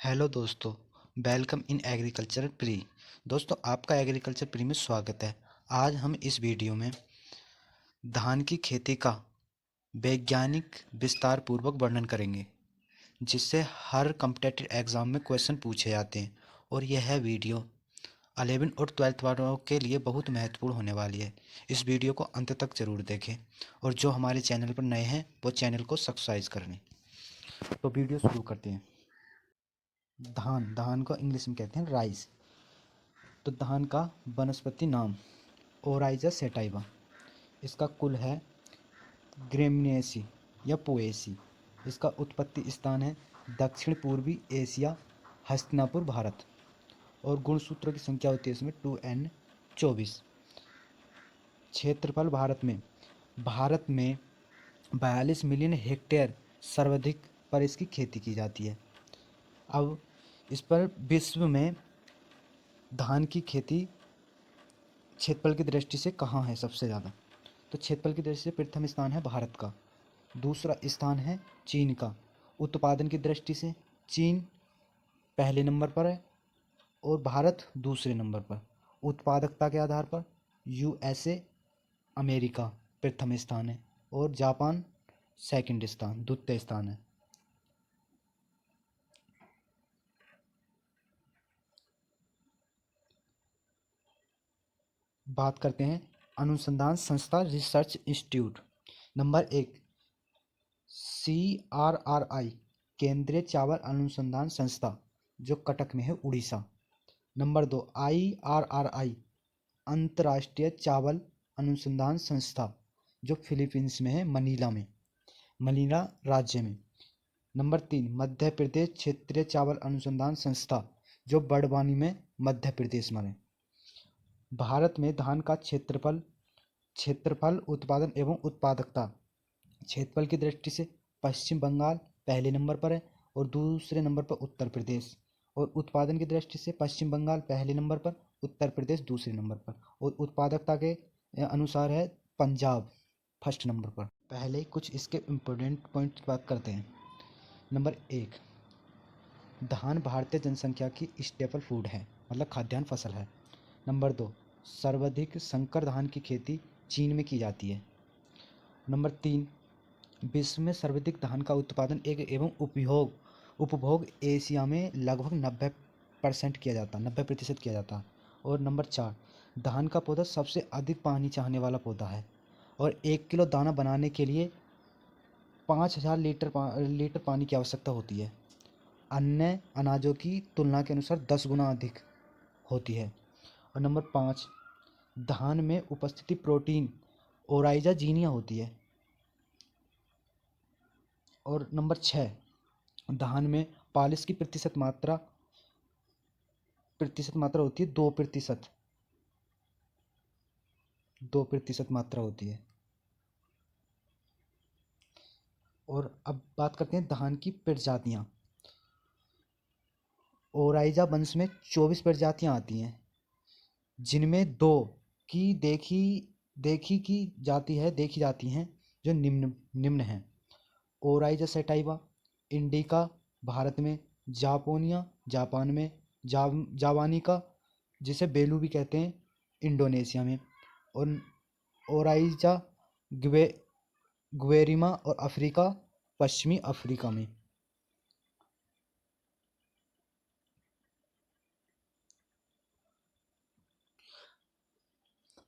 Hello दोस्तों, welcome in agriculture pre. दोस्तों, आपका एग्रीकल्चर प्री में स्वागत है। आज हम इस वीडियो में धान की खेती का वैज्ञानिक विस्तार पूर्वक वर्णन करेंगे, जिससे हर कॉम्पिटिटिव एग्जाम में क्वेश्चन पूछे जाते हैं। और यह वीडियो 11 और 12th वालों के लिए बहुत महत्वपूर्ण होने वाली है। इस वीडियो को अंत तक जरूर देखें और जो हमारे चैनल पर नए हैं वो चैनल को सब्सक्राइब कर लें। तो वीडियो शुरू करते हैं। धान धान को इंग्लिश में कहते हैं राइस। तो धान का वनस्पति नाम ओराइजा सेटाइवा। इसका कुल है ग्रेमिनेसी या पोएसी। इसका उत्पत्ति स्थान है दक्षिण पूर्वी एशिया, हस्तिनापुर, भारत। और गुणसूत्रों की संख्या होती है इसमें 2n24। क्षेत्रफल भारत में 42 मिलियन हेक्टेयर सर्वाधिक पर इसकी खेती की जाती है। अब इस पर विश्व में धान की खेती क्षेत्रफल की दृष्टि से कहाँ है सबसे ज़्यादा? तो क्षेत्रफल की दृष्टि से प्रथम स्थान है भारत का, दूसरा स्थान है चीन का। उत्पादन की दृष्टि से चीन पहले नंबर पर है और भारत दूसरे नंबर पर। उत्पादकता के आधार पर यूएसए, अमेरिका प्रथम स्थान है और जापान द्वितीय स्थान है। बात करते हैं अनुसंधान संस्था रिसर्च इंस्टीट्यूट। नंबर 1 CRRI केंद्रीय चावल अनुसंधान संस्था, जो कटक में है, उड़ीसा। नंबर 2 IRRI अंतर्राष्ट्रीय चावल अनुसंधान संस्था, जो फिलीपींस में है, मनीला राज्य में। नंबर 3 मध्य प्रदेश क्षेत्रीय चावल अनुसंधान संस्था, जो बड़वानी में, मध्य प्रदेश में है। भारत में धान का क्षेत्रफल, उत्पादन एवं उत्पादकता। क्षेत्रफल की दृष्टि से पश्चिम बंगाल पहले नंबर पर है और दूसरे नंबर पर उत्तर प्रदेश। और उत्पादन की दृष्टि से पश्चिम बंगाल पहले नंबर पर, उत्तर प्रदेश दूसरे नंबर पर। और उत्पादकता के अनुसार है पंजाब फर्स्ट नंबर पर। पहले कुछ इसके इम्पोर्टेंट पॉइंट बात करते हैं। नंबर 1 धान भारतीय जनसंख्या की स्टेपल फूड है, मतलब खाद्यान्न फसल है। नंबर 2 सर्वाधिक संकर धान की खेती चीन में की जाती है। नंबर 3 विश्व में सर्वाधिक धान का उत्पादन एवं उपभोग एशिया में लगभग 90% किया जाता है, 90% किया जाता है। और नंबर 4 धान का पौधा सबसे अधिक पानी चाहने वाला पौधा है और 1 किलो दाना बनाने के लिए 5000 लीटर पानी की आवश्यकता होती है। अन्य अनाजों की तुलना के अनुसार 10 गुना अधिक होती है। और नंबर 5 धान में उपस्थिति प्रोटीन ओराइजा जीनिया होती है। और नंबर 6 धान में पॉलिश की प्रतिशत मात्रा होती है 2%। 2% मात्रा होती है। और अब बात करते हैं धान की प्रजातियां। ओराइजा वंश में 24 प्रजातियां आती हैं, जिनमें 2 की देखी जाती हैं, जो निम्न हैं। ओराइजा सेटाइवा इंडिका भारत में, जापोनिया जापान में, जावानिका जिसे बेलू भी कहते हैं इंडोनेशिया में, और ओराइजा ग्वेरिमा और अफ्रीका पश्चिमी अफ्रीका में।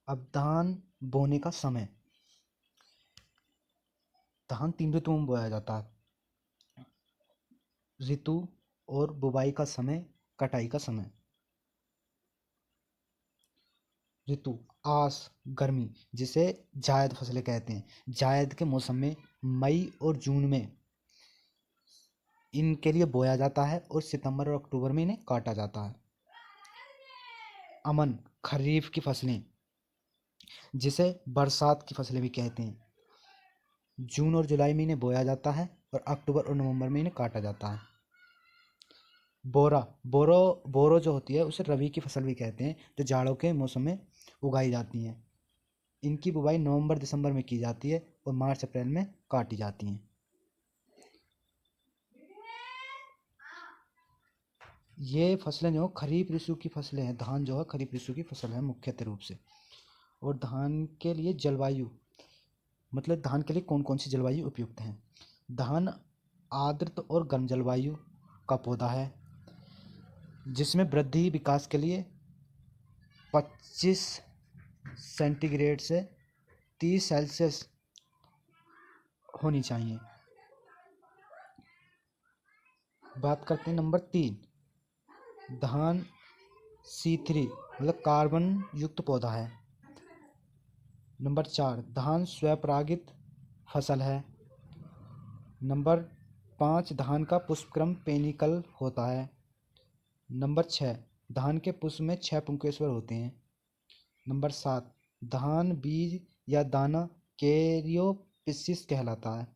अब धान बोने का समय। धान 3 ऋतुओं में बोया जाता है, ऋतु और बुवाई का समय, कटाई का समय। ऋतु आस गर्मी, जिसे जायद फसलें कहते हैं। जायद के मौसम में मई और जून में इनके लिए बोया जाता है और सितंबर और अक्टूबर में इन्हें काटा जाता है। अमन खरीफ की फसलें, जिसे बरसात की फसलें भी कहते हैं। जून और जुलाई में इन्हें बोया जाता है और अक्टूबर और नवंबर में इन्हें काटा जाता है। बोरो जो होती है उसे रबी की फसल भी कहते हैं, जो जाड़ों के मौसम में उगाई जाती हैं। इनकी बुवाई नवंबर दिसंबर में की जाती है और मार्च अप्रैल में काटी जाती हैं। ये फसलें जो खरीफ ऋतु की फसलें हैं, धान जो है खरीफ ऋतु की फसल है मुख्यतः रूप से। और धान के लिए जलवायु, मतलब धान के लिए कौन कौन सी जलवायु उपयुक्त हैं। धान आर्द्र और गर्म जलवायु का पौधा है, जिसमें वृद्धि विकास के लिए 25 सेंटीग्रेड से 30 सेल्सियस होनी चाहिए। बात करते हैं नंबर 3, धान C3 मतलब कार्बन युक्त पौधा है। नंबर 4, धान स्वपरागित फसल है। नंबर 5, धान का पुष्पक्रम पेनिकल होता है। नंबर 6, धान के पुष्प में 6 पुंकेसर होते हैं। नंबर 7, धान बीज या दाना कैरियोप्सिस कहलाता है।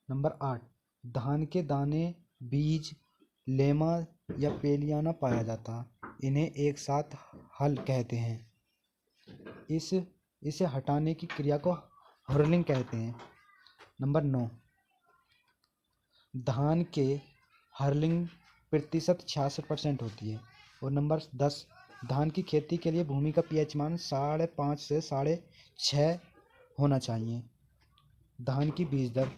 नंबर 8, धान के दाने बीज लेमा या पेलियाना पाया जाता है। इन्हें एक साथ हल कहते हैं। इसे हटाने की क्रिया को हर्लिंग कहते हैं। नंबर 9, धान के हर्लिंग प्रतिशत 66% होती है। और नंबर 10, धान की खेती के लिए भूमि का पीएच मान 5.5 से 6.5 होना चाहिए। धान की बीज दर,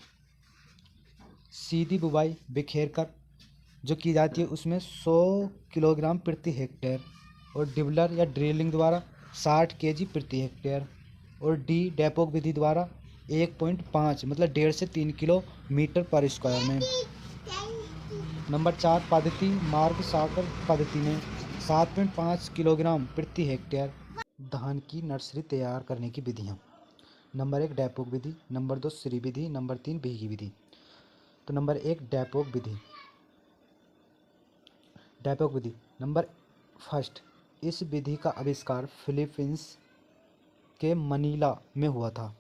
सीधी बुवाई बिखेर कर जो की जाती है उसमें 100 किलोग्राम प्रति हेक्टेयर, और डिबलर या ड्रिलिंग द्वारा 60 केजी प्रति हेक्टेयर, और डेपोक विधि द्वारा 1.5 मतलब 1.5 से 3 किलोमीटर पर स्क्वायर में। नंबर 4, पद्धति मार्ग साकर पद्धति में 7.5 किलोग्राम प्रति हेक्टेयर। धान की नर्सरी तैयार करने की विधियाँ। नंबर 1, डेपोक विधि। नंबर 2, श्री विधि। नंबर 3, भीगी विधि। तो नंबर 1, डेपोक विधि। डेपोक विधि। नंबर 1, इस विधि का आविष्कार फिलीपींस के मनीला में हुआ था।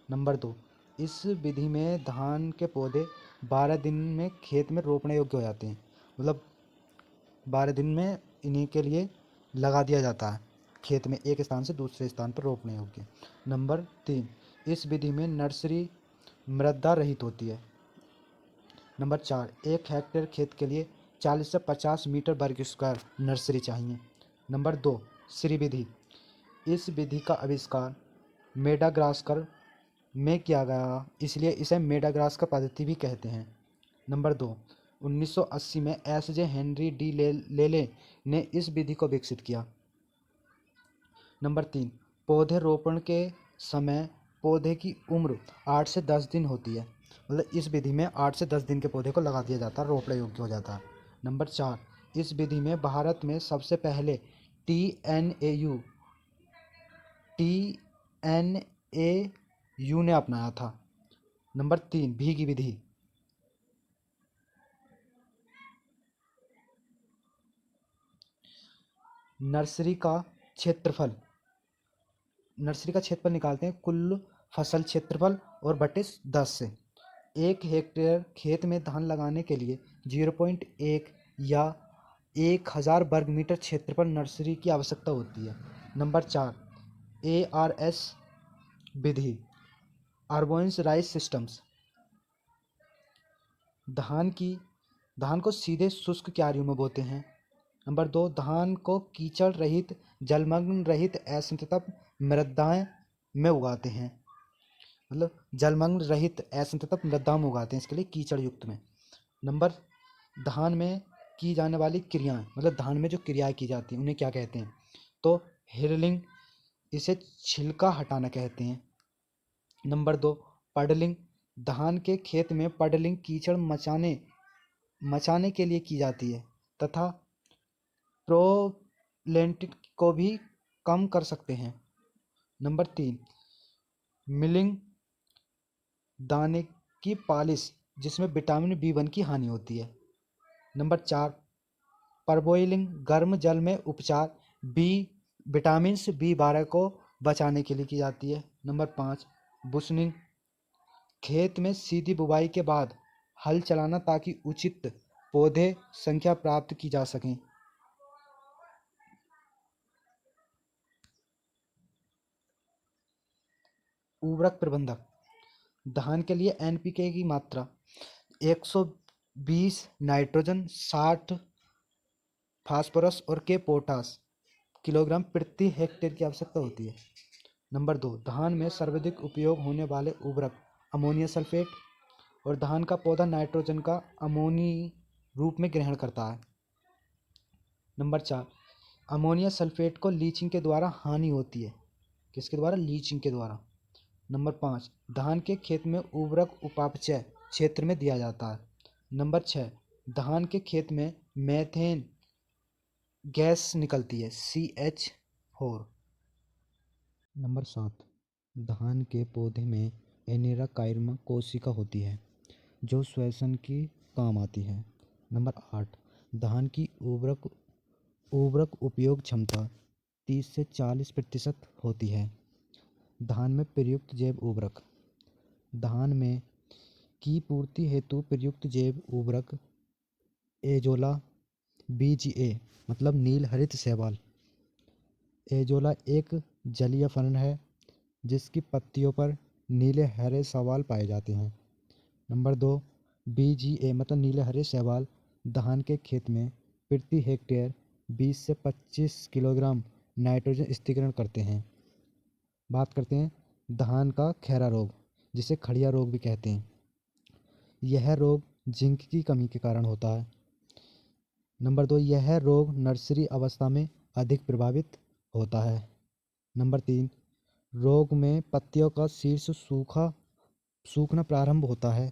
नंबर 2, इस विधि में धान के पौधे 12 दिन में खेत में रोपने योग्य हो जाते हैं, मतलब 12 दिन में इन्हीं के लिए लगा दिया जाता है खेत में, एक स्थान से दूसरे स्थान पर रोपने योग्य। नंबर 3, इस विधि में नर्सरी मृदा रहित होती है। नंबर 4, 1 हेक्टेयर खेत के लिए 40 से 50 मीटर वर्ग स्क्वायर नर्सरी चाहिए। नंबर 2, श्री विधि। इस विधि का आविष्कार मेडागास्कर में किया गया, इसलिए इसे मेडागास्कर पद्धति भी कहते हैं। नंबर 2, 1980 में एस.जे. हेनरी डी लेले ने इस विधि को विकसित किया। नंबर 3, पौधे रोपण के समय पौधे की उम्र 8 से 10 दिन होती है, मतलब इस विधि में 8 से 10 दिन के पौधे को लगा दिया जाता है, रोपणे योग्य हो जाता है। नंबर 4, इस विधि में भारत में सबसे पहले टी.एन.ए.यू ने अपनाया था। नंबर 3, भीगी विधि। नर्सरी का क्षेत्रफल निकालते हैं कुल फसल क्षेत्रफल और बटे 10 से। 1 हेक्टेयर खेत में धान लगाने के लिए 0.1 या 1000 वर्ग मीटर क्षेत्रफल नर्सरी की आवश्यकता होती है। नंबर 4, ARS विधि, अर्बोइंस राइस सिस्टम्स। धान को सीधे शुष्क क्यारियों में बोते हैं। नंबर 2, धान को कीचड़ रहित, जलमग्न रहित असंतृप्त मृदाएं में उगाते हैं, मतलब जलमग्न रहित असंतृप्त मृदा में उगाते हैं, इसके लिए कीचड़ युक्त में। नंबर, धान में की जाने वाली क्रियाएं, मतलब धान में जो क्रियाएं की जाती हैं उन्हें क्या कहते हैं, तो हिरलिंग, इसे छिलका हटाना कहते हैं। नंबर 2, पडलिंग, धान के खेत में पडलिंग कीचड़ मचाने के लिए की जाती है तथा प्रोलेंटिक को भी कम कर सकते हैं। नंबर 3, मिलिंग, दाने की पालिश जिसमें विटामिन B1 की हानि होती है। नंबर 4, परबोइलिंग, गर्म जल में उपचार विटामिन B12 को बचाने के लिए की जाती है। नंबर 5, बुशनिंग, खेत में सीधी बुवाई के बाद हल चलाना ताकि उचित पौधे संख्या प्राप्त की जा सकें। उर्वरक प्रबंधक, धान के लिए एनपीके की मात्रा 120 नाइट्रोजन, 60 फास्फोरस और के पोटास किलोग्राम प्रति हेक्टेयर की आवश्यकता होती है। नंबर 2, धान में सर्वाधिक उपयोग होने वाले उर्वरक अमोनियम सल्फेट, और धान का पौधा नाइट्रोजन का अमोनी रूप में ग्रहण करता है। नंबर 4, अमोनियम सल्फेट को लीचिंग के द्वारा हानि होती है। किसके द्वारा? लीचिंग के द्वारा। नंबर 5, धान के खेत में उर्वरक उपापचय क्षेत्र में दिया जाता है। नंबर 6, धान के खेत में मेथेन गैस निकलती है, CH4। नंबर 7, धान के पौधे में एनेराकाइर्मा कोशिका होती है जो श्वसन की काम आती है। नंबर 8, धान की उर्वरक उपयोग क्षमता 30 से 40% होती है। धान में प्रयुक्त जैव उर्वरक। धान में की पूर्ति हेतु प्रयुक्त जैव उर्वरक एजोला, BGA मतलब नील हरित शैवाल। एजोला एक जलीय फलन है जिसकी पत्तियों पर नीले हरे शैवाल पाए जाते हैं। नंबर 2, BGA मतलब नीले हरे शैवाल धान के खेत में प्रति हेक्टेयर 20 से 25 किलोग्राम नाइट्रोजन स्थिरीकरण करते हैं। बात करते हैं धान का खैरा रोग, जिसे खड़िया रोग भी कहते हैं। यह रोग जिंक की कमी के कारण होता है। नंबर 2, यह रोग नर्सरी अवस्था में अधिक प्रभावित होता है। नंबर 3, रोग में पत्तियों का शीर्ष सूखना प्रारंभ होता है।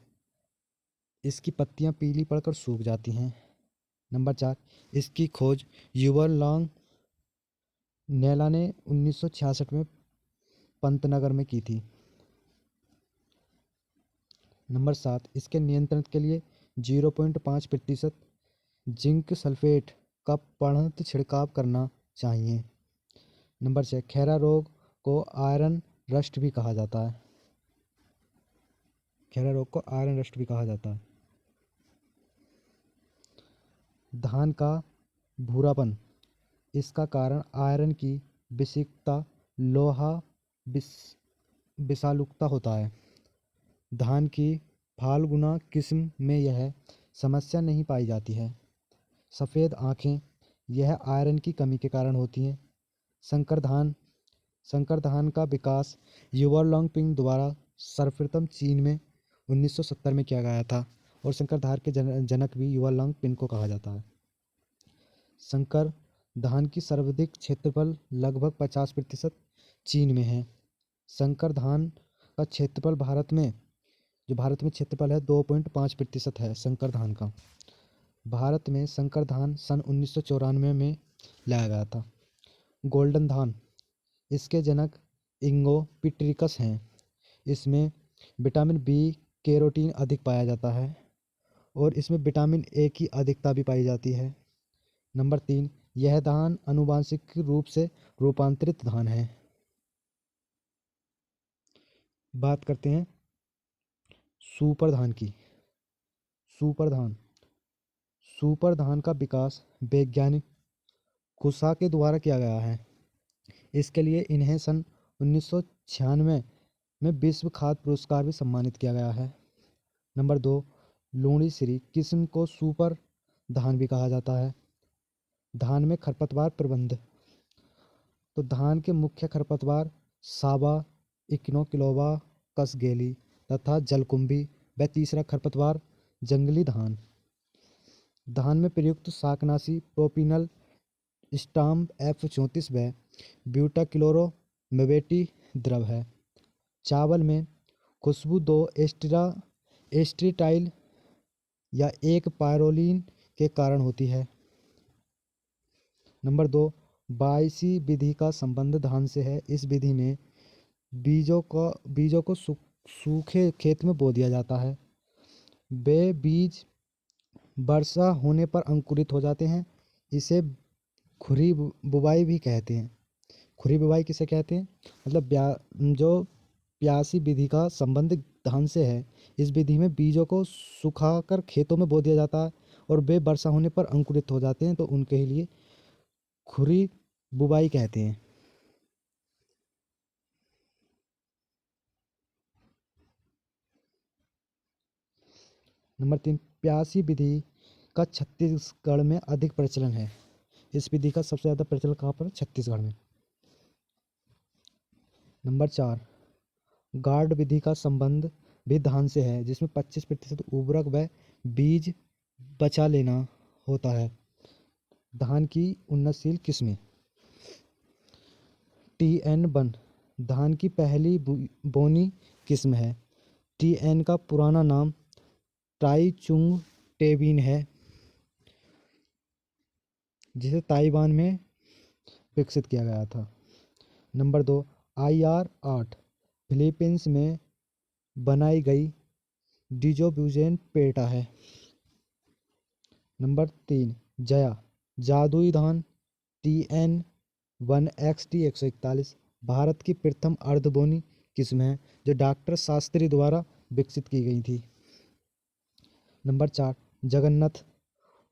इसकी पत्तियां पीली पड़कर सूख जाती हैं। नंबर 4, इसकी खोज युवल लॉन्ग नेला ने 1966 में पंतनगर में की थी। नंबर 7, इसके नियंत्रण के लिए 0.5% जिंक सल्फेट का पड़ंत छिड़काव करना चाहिए। नंबर 6, खैरा रोग को आयरन रस्ट भी कहा जाता है। खैरा रोग को आयरन रस्ट भी कहा जाता है। धान का भूरापन, इसका कारण आयरन की विषिक्तता, लोहा विषालुता होता है। धान की फाल्गुना किस्म में यह समस्या नहीं पाई जाती है। सफ़ेद आँखें, यह आयरन की कमी के कारण होती हैं। संकर धान का विकास युवर लॉन्गपिंग द्वारा सर्वप्रथम चीन में 1970 में किया गया था, और संकर धान के जनक भी युवर लॉन्गपिंग को कहा जाता है। संकर धान की सर्वाधिक क्षेत्रफल लगभग 50% चीन में है। संकर धान का क्षेत्रफल भारत में क्षेत्रफल है 2.5% है संकर धान का। भारत में संकर धान सन 1994 में लाया गया था। गोल्डन धान, इसके जनक इंगो पिट्रिकस हैं। इसमें विटामिन बी, कैरोटीन अधिक पाया जाता है, और इसमें विटामिन ए की अधिकता भी पाई जाती है। नंबर 3, यह धान आनुवांशिक रूप से रूपांतरित धान है। बात करते हैं सुपर धान की। सुपर धान का विकास वैज्ञानिक कुशा के द्वारा किया गया है। इसके लिए इन्हें सन 1996 में विश्व खाद्य पुरस्कार भी सम्मानित किया गया है। नंबर 2, लूणी श्री किस्म को सुपर धान भी कहा जाता है। धान में खरपतवार प्रबंध, तो धान के मुख्य खरपतवार साबा, इक्नोक्लोवा, कसगेली तथा जलकुंभी, व तीसरा खरपतवार जंगली धान। धान में प्रयुक्त शाकनाशी प्रोपिनल, स्टाम F34 व ब्यूटाक्लोरो मेवेटी द्रव है। चावल में खुशबू 2 एस्ट्रीटाइल या 1 पायरोलीन के कारण होती है। नंबर 2, बाईसी विधि का संबंध धान से है। इस विधि में बीजों को सूखे खेत में बो दिया जाता है। वे बीज वर्षा होने पर अंकुरित हो जाते हैं। इसे खुरी बुवाई भी कहते हैं। खुरी बुवाई किसे कहते हैं? मतलब जो प्यासी विधि का संबंध धान से है, इस विधि में बीजों को सुखाकर खेतों में बो दिया जाता है, और वे वर्षा होने पर अंकुरित हो जाते हैं, तो उनके लिए खुरी बुवाई कहते हैं। नंबर 3, प्यासी विधि का छत्तीसगढ़ में अधिक प्रचलन है। इस विधि का सबसे ज़्यादा प्रचलन कहाँ पर? छत्तीसगढ़ में। नंबर 4, गार्ड विधि का संबंध भी धान से है, जिसमें 25% उर्वरक व बीज बचा लेना होता है। धान की उन्नतशील किस्में। TN1 धान की पहली बोनी किस्म है। TN का पुराना नाम टाईचुंग टेबिन है, जिसे ताइवान में विकसित किया गया था। नंबर 2, IR8 फिलीपींस में बनाई गई डिजोब्यूजेन पेटा है। नंबर 3, जया जादुई धान TN1XT 141 भारत की प्रथम अर्धबोनी किस्म है, जो डॉक्टर शास्त्री द्वारा विकसित की गई थी। नंबर 4, जगन्नाथ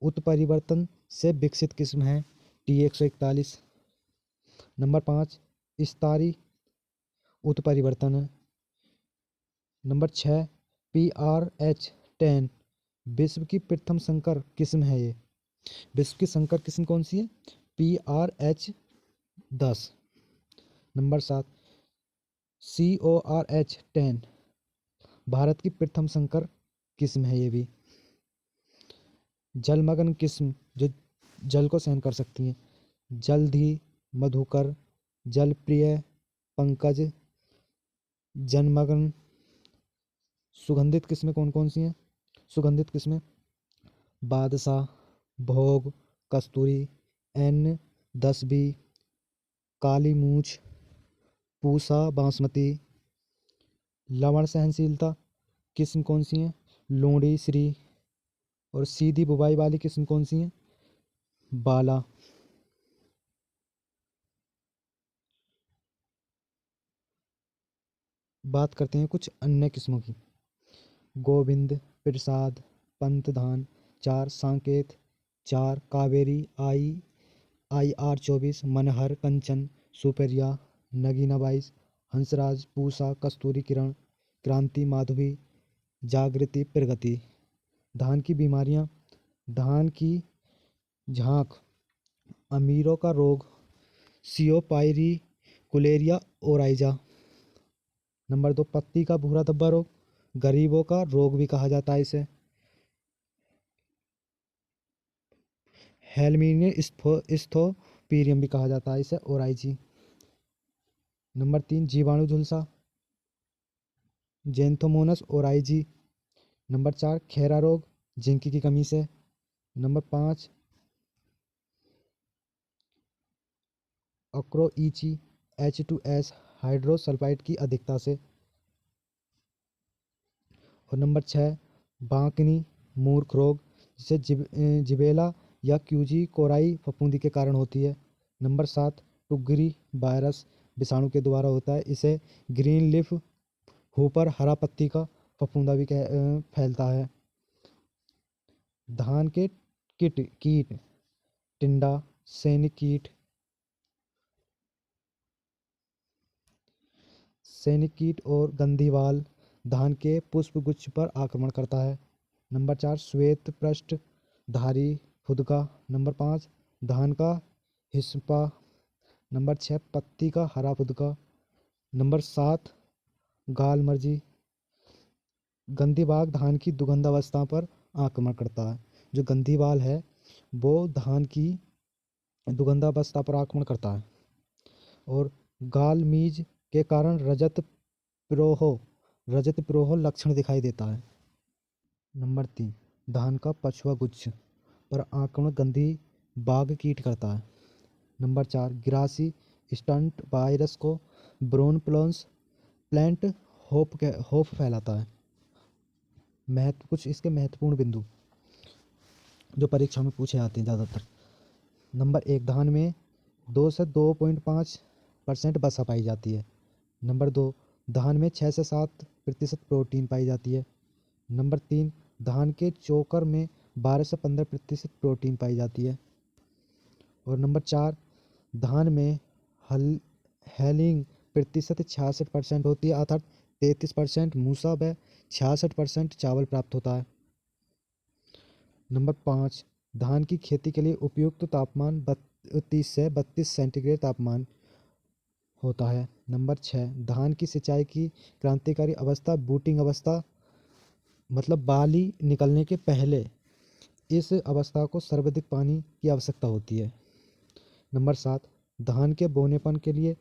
उत्परिवर्तन से विकसित किस्म है T141। नंबर 5, इस्तारी उत्परिवर्तन है। नंबर 6, PRH10 विश्व की प्रथम संकर किस्म है। ये विश्व की संकर किस्म कौन सी है? PRH10। नंबर 7, CORH10 भारत की प्रथम संकर किस्म है। ये भी जलमग्न किस्म, जो जल को सहन कर सकती हैं। जलधि, मधुकर, जलप्रिय, पंकज, जनमग्न। सुगंधित किस्में कौन कौन सी हैं? सुगंधित किस्में बादशाह, भोग, कस्तूरी, N10B, काली मूछ, पूसा, बासमती। लवण सहनशीलता किस्म कौन सी हैं? लोणी, श्री। और सीधी बुवाई वाली किस्म कौन सी हैं? बाला। बात करते हैं कुछ अन्य किस्मों की। गोविंद, प्रसाद, पंत धान। 4, सांकेत। 4, कावेरी, IR24, मनहर, कंचन, सुपेरिया, नगीना 22, हंसराज, पूसा, कस्तूरी, किरण, क्रांति, माधवी, जागृति, प्रगति। धान की बीमारियां। धान की झांक, अमीरों का रोग, सियोपाइरी, कुलेरिया, ओराइजा। नंबर 2, पत्ती का भूरा धब्बा रोग, गरीबों का रोग भी कहा जाता है इसे। हेलमिनिया स्थोपीरियम भी कहा जाता है इसे, ओराइजी। नंबर 3, जीवाणु झुलसा, जेंथोमोनस ओराइजी। नंबर 4, खैरा रोग, जिंक की कमी से। नंबर 5, अक्रोईची, H2S हाइड्रोसल्फाइड की अधिकता से। और नंबर 6, बांकनी मूर्ख रोग, जिसे जिबेला या क्यूजी कोराई फफूंदी के कारण होती है। नंबर 7, टुगरी वायरस विषाणु के द्वारा होता है। इसे ग्रीन लीफ होपर, हरा पत्ती का फफूंदा भी फैलता है। धान के कीट टिंडा, सैनिक कीट और गंधीवाल धान के पुष्प गुच्छ पर आक्रमण करता है। नंबर 4, श्वेत पृष्ठ धारी फुदका। नंबर 5, धान का हिस्पा। नंबर 6, पत्ती का हरा फुदका। नंबर 7, गाल मर्जी। गंधीबाग धान की दुगंधावस्था पर आक्रमण करता है। जो गंधीवाल है वो धान की दुगंधावस्था पर आक्रमण करता है। और गाल मीज के कारण रजत प्रोह लक्षण दिखाई देता है। नंबर 3, धान का पछुआ गुच्छ पर आक्रमण गंधी बाग कीट करता है। नंबर 4, गिरासी स्टंट वायरस को ब्रोन प्लांट होप फैलाता है। कुछ इसके महत्वपूर्ण बिंदु जो परीक्षा में पूछे आते हैं ज़्यादातर। नंबर 1, धान में 2 से 2.5% वसा पाई जाती है। नंबर 2, धान में 6 से 7% प्रोटीन पाई जाती है। नंबर 3, धान के चोकर में 12 से 15% प्रोटीन पाई जाती है। और नंबर 4, धान में हेलिंग प्रतिशत 66% होती है, अर्थात 33% मूसा व 66% चावल प्राप्त होता है। नंबर 5, धान की खेती के लिए उपयुक्त तापमान 30 से 32 सेंटीग्रेड तापमान होता है। नंबर 6, धान की सिंचाई की क्रांतिकारी अवस्था बूटिंग अवस्था, मतलब बाली निकलने के पहले इस अवस्था को सर्वाधिक पानी की आवश्यकता होती है। नंबर 7, धान के बोनेपन के लिए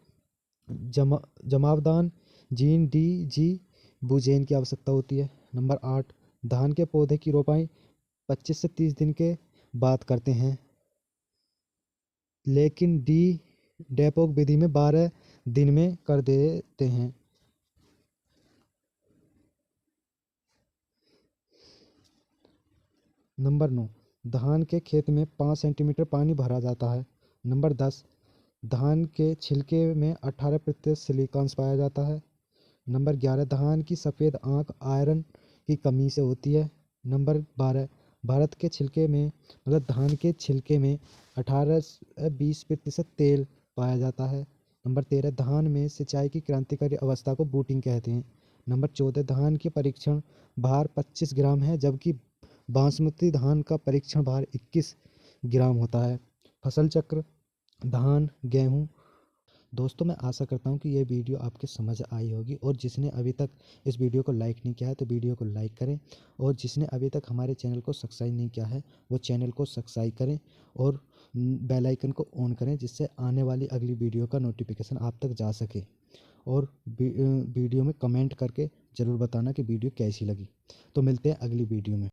जमावदान जीन डी बूजेन की आवश्यकता होती है। नंबर 8, धान के पौधे की रोपाई 25 से 30 दिन के बाद करते हैं, लेकिन डी डेपोक विधि में 12 दिन में कर देते हैं। नंबर 9, धान के खेत में 5 सेंटीमीटर पानी भरा जाता है। नंबर 10, धान के छिलके में 18% सिलिकॉन पाया जाता है। नंबर 11, धान की सफ़ेद आंख आयरन की कमी से होती है। नंबर 12, भारत के छिलके में मतलब धान के छिलके में 18 से 20% तेल पाया जाता है। नंबर 13, धान में सिंचाई की क्रांतिकारी अवस्था को बूटिंग कहते हैं। नंबर 14, धान की परीक्षण भार 25 ग्राम है, जबकि बासमती धान का परीक्षण भार 21 ग्राम होता है। फसल चक्र धान गेहूँ। दोस्तों, मैं आशा करता हूँ कि ये वीडियो आपके समझ आई होगी, और जिसने अभी तक इस वीडियो को लाइक नहीं किया है तो वीडियो को लाइक करें, और जिसने अभी तक हमारे चैनल को सब्सक्राइब नहीं किया है वो चैनल को सब्सक्राइब करें और बेल आइकन को ऑन करें, जिससे आने वाली अगली वीडियो का नोटिफिकेशन आप तक जा सके। और वीडियो में कमेंट करके ज़रूर बताना कि वीडियो कैसी लगी। तो मिलते हैं अगली वीडियो में।